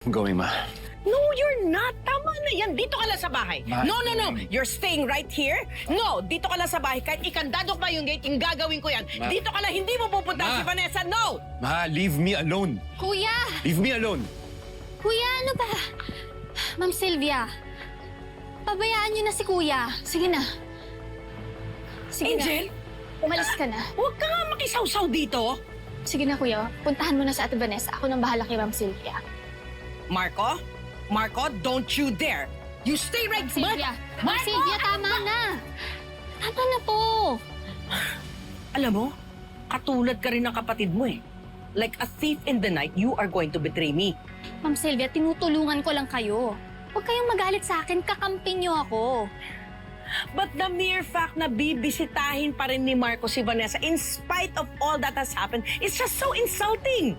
I'm going, Ma. No, you're not. Tama na yan. Dito ka lang sa bahay. Ma- No. You're staying right here. No, dito ka lang sa bahay. Kahit ikandadok pa yung gate, yung gagawin ko yan. Ma- Dito ka lang, hindi mo pupunta Ma- si Vanessa. No! Ma, leave me alone. Kuya! Leave me alone. Kuya, ano ba? Ma'am Sylvia, pabayaan niyo na si Kuya. Sige na. Sige Angel, na. Umalis ka na. huwag ka nga makisawsaw dito. Sige na, Kuya. Puntahan mo na sa Ate Vanessa. Ako nang bahala kay Ma'am Sylvia. Marco, don't you dare. You stay right Ma'am Sylvia! Ma'am Sylvia, tama na! Tama na po! Alam mo, katulad ka rin ng kapatid mo eh. Like a thief in the night, you are going to betray me. Ma'am Sylvia, tinutulungan ko lang kayo. Huwag kayong magalit sa akin. Kakamping niyo ako. But the mere fact na bibisitahin pa rin ni Marco si Vanessa in spite of all that has happened, it's just so insulting.